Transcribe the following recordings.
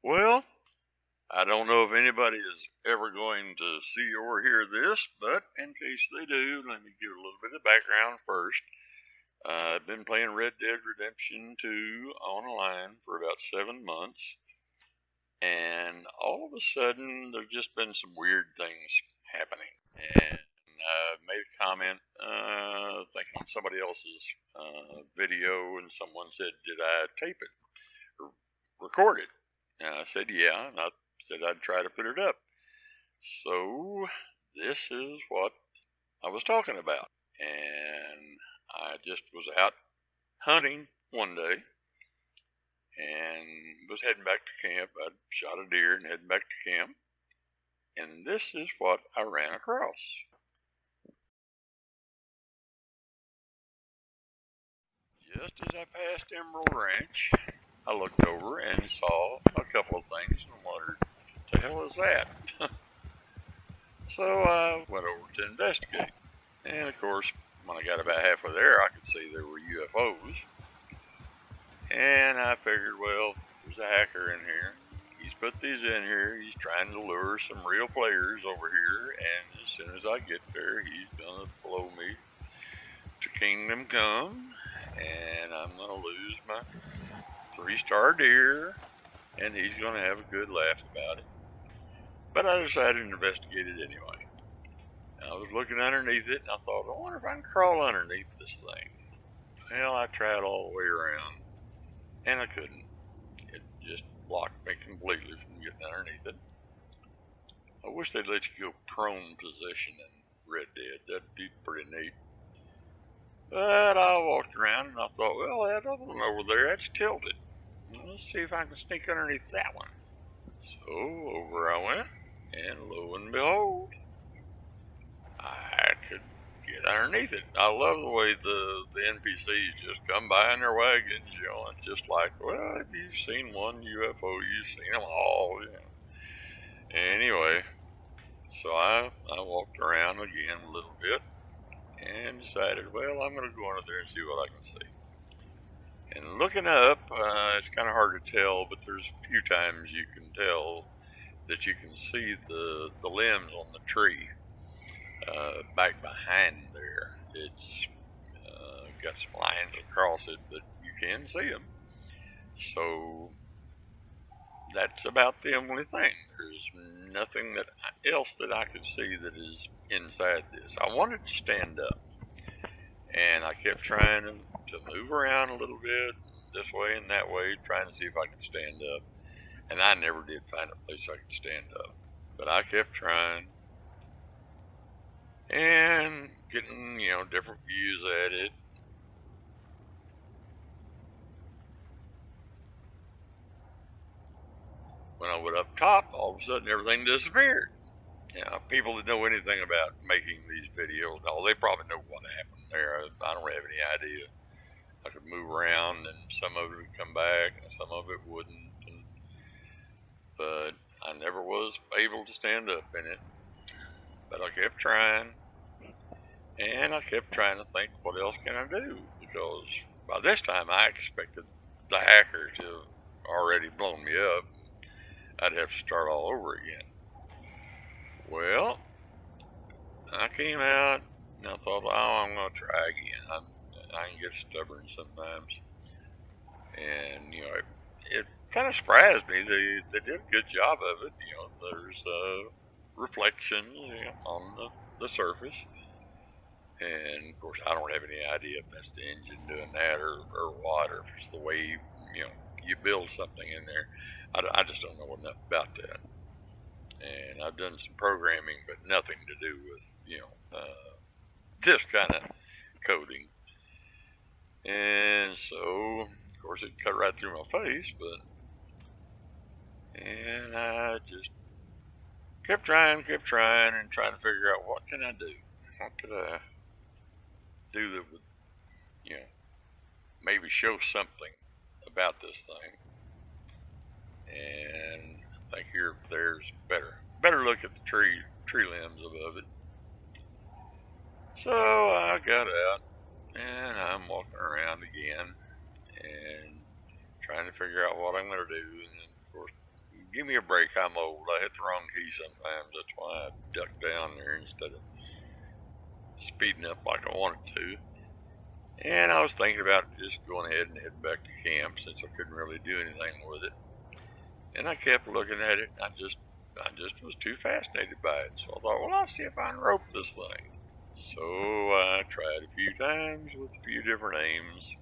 Well, I don't know if anybody is ever going to see or hear this, but in case they do, let me give a little bit of background first. I've been playing Red Dead Redemption 2 online for about 7 months, and all of a sudden, there's just been some weird things happening. And I made a comment, I think on somebody else's video, and someone said, "Did I tape it or record it?" And I said, "Yeah," and I said I'd try to put it up. So this is what I was talking about. And I just was out hunting one day and was heading back to camp. I'd shot a deer and heading back to camp. And this is what I ran across. Just as I passed Emerald Ranch, I looked over and saw a couple of things and wondered, what the hell is that? So I went over to investigate. And of course, when I got about halfway there, I could see there were UFOs. And I figured, well, there's a hacker in here. He's put these in here. He's trying to lure some real players over here. And as soon as I get there, he's going to blow me to Kingdom Come. And I'm going to lose my 3-star deer. And he's going to have a good laugh about it. But I decided to investigate it anyway. I was looking underneath it, and I thought, I wonder if I can crawl underneath this thing. Well, I tried all the way around, and I couldn't. It just blocked me completely from getting underneath it. I wish they'd let you go prone position in Red Dead. That'd be pretty neat. But I walked around, and I thought, well, that other one over there, that's tilted. Let's see if I can sneak underneath that one. So over I went, and lo and behold, I could get underneath it. I love the way the NPCs just come by in their wagons, it's just like, well, if you've seen one UFO, you've seen them all, Anyway, so I walked around again a little bit and decided, well, I'm going to go under there and see what I can see. And looking up, it's kind of hard to tell, but there's a few times you can tell that you can see the limbs on the tree. Back behind there, it's got some lines across it, but you can see them. So that's about the only thing. There's nothing else that I could see that is inside this. I wanted to stand up, and I kept trying to move around a little bit, this way and that way, trying to see if I could stand up. And I never did find a place I could stand up. But I kept trying and getting, different views at it. When I went up top, all of a sudden everything disappeared. People that know anything about making these videos, they probably know what happened there. I don't have any idea. I could move around, and some of it would come back, and some of it wouldn't. But I never was able to stand up in it. But I kept trying, and I kept trying to think, what else can I do? Because by this time, I expected the hacker to have already blown me up. I'd have to start all over again. Well, I came out and I thought, I'm going to try again. I can get stubborn sometimes. And, it kind of surprised me. They did a good job of it. There's reflections on the surface. And, of course, I don't have any idea if that's the engine doing that or what, or if it's the way, you build something in there. I just don't know enough about that. And I've done some programming, but nothing to do with, this kind of coding. And so, of course, it cut right through my face, and I just kept trying, and trying to figure out, what can I do? What could I do that would, maybe show something about this thing? And I think there's better look at the tree limbs above it. So I got out, and I'm walking around again and trying to figure out what I'm going to do. And then, of course, give me a break. I'm old. I hit the wrong key sometimes. That's why I ducked down there instead of speeding up like I wanted to. And I was thinking about just going ahead and heading back to camp since I couldn't really do anything with it. And I kept looking at it. I just was too fascinated by it. So I thought, well, I'll see if I can rope this thing. So I tried a few times with a few different aims.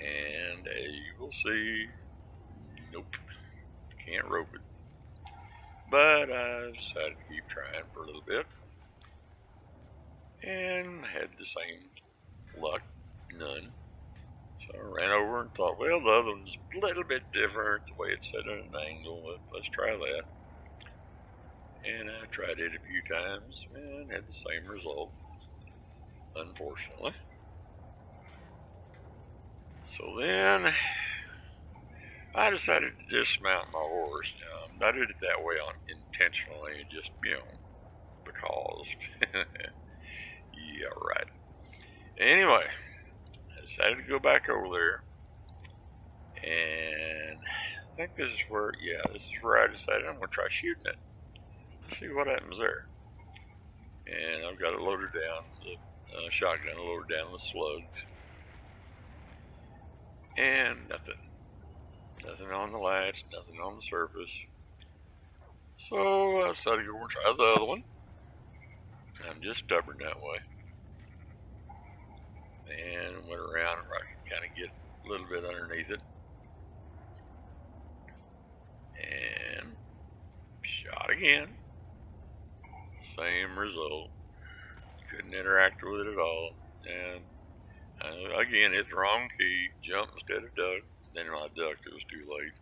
And as you will see, nope, can't rope it. But I decided to keep trying for a little bit. And had the same luck, none. So I ran over and thought, well, the other one's a little bit different, the way it's set at an angle, but let's try that. And I tried it a few times and had the same result, unfortunately. So then I decided to dismount my horse. Now, I did it that way intentionally, just, because. Yeah, right. Anyway, I decided to go back over there. And I think this is where I decided I'm going to try shooting it. See what happens there. And I've got it loaded down, the shotgun loaded down with slugs. And nothing. Nothing on the latch, nothing on the surface. So I decided to go and try the other one. I'm just stubborn that way. And went around where I could kind of get a little bit underneath it. And shot again. Same result. Couldn't interact with it at all. And again, hit the wrong key, jumped instead of duck. Then when I ducked, it was too late.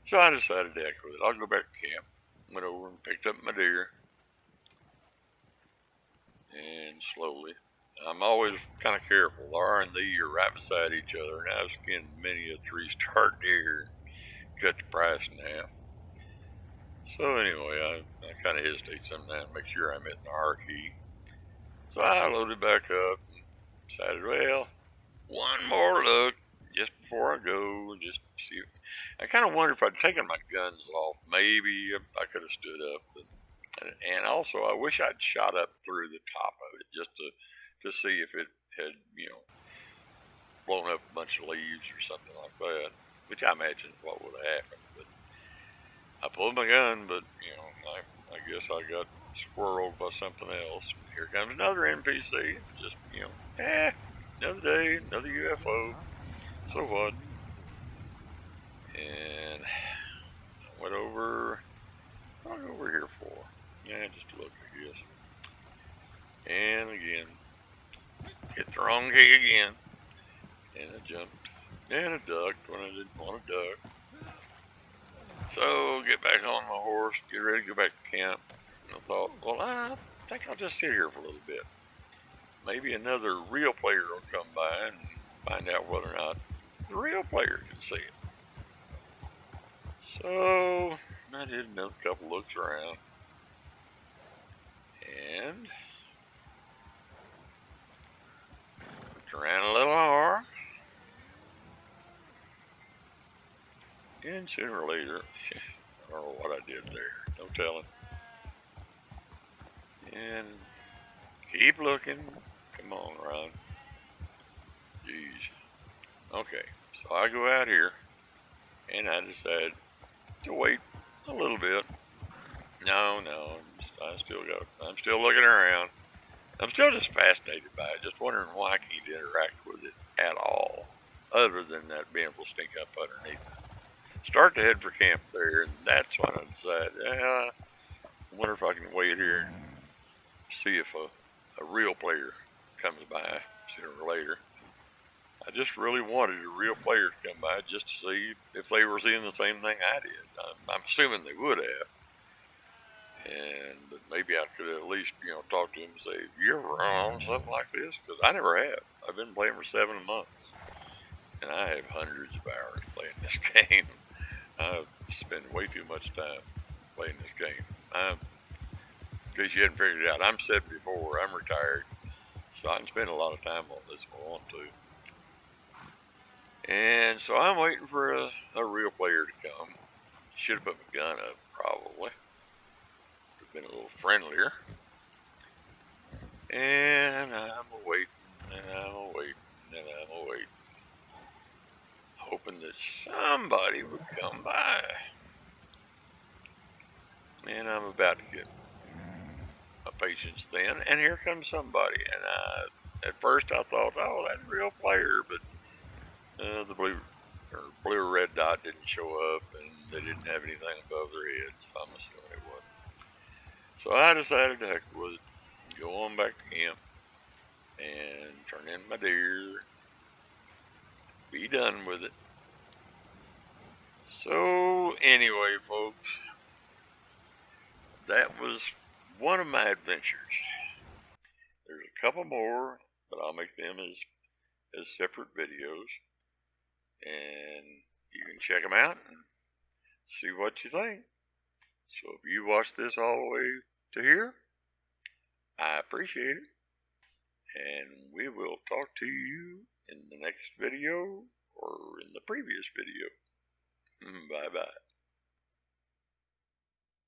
So I decided to heck with it. I'll go back to camp. Went over and picked up my deer. And slowly. I'm always kind of careful. The R and the E are right beside each other. And I've skinned many a 3-star deer and cut the price in half. So anyway, I kind of hesitate sometimes to make sure I'm hitting the R key. So I loaded back up and decided, well, one more look just before I go and just see. I kind of wondered if I'd taken my guns off. Maybe I could have stood up. And also, I wish I'd shot up through the top of it just to see if it had, blown up a bunch of leaves or something like that, which I imagine is what would have happened. But I pulled my gun, but, I guess I got squirreled by something else. Here comes another NPC. Just, another day, another UFO. So what? And I went over, what am I over here for? Yeah, just to look, I guess. And again, hit the wrong key again. And I jumped. And I ducked when I didn't want to duck. So, get back on my horse, get ready to go back to camp. And I thought, well, I think I'll just sit here for a little bit. Maybe another real player will come by and find out whether or not the real player can see it. So, I did another couple looks around. And looked around a little more. And sooner or later, I don't know what I did there. No telling. And keep looking. Come on, Ron. Jeez. Okay, so I go out here, and I decide to wait a little bit. No, I'm still looking around. I'm still just fascinated by it, just wondering why I can't interact with it at all, other than that being able to sneak up underneath it. Start to head for camp there, and that's when I decided, I wonder if I can wait here and see if a real player comes by sooner or later. I just really wanted a real player to come by just to see if they were seeing the same thing I did. I'm assuming they would have. But maybe I could at least, talk to them and say, have you ever run on something like this? Because I never have. I've been playing for 7 months. And I have hundreds of hours playing this game. I've spent way too much time playing this game. In case you hadn't figured it out, I'm 74. I'm retired. So I can spend a lot of time on this if I want to. And so I'm waiting for a real player to come. Should have put my gun up, probably. Would have been a little friendlier. And I'm awaiting, and I'm awaiting, and I'm awaiting. Hoping that somebody would come by. And I'm about to get my patience thin, and here comes somebody. And at first I thought, oh, that's a real player, but the blue or red dot didn't show up, and they didn't have anything above their heads. So I'm assuming it wasn't. So I decided to heck with it, and go on back to camp, and turn in my deer, be done with it. So anyway, folks, that was one of my adventures. There's a couple more, but I'll make them as separate videos, and you can check them out and see what you think. So if you watched this all the way to here, I appreciate it, and we will talk to you in the next video or in the previous video. Bye-bye.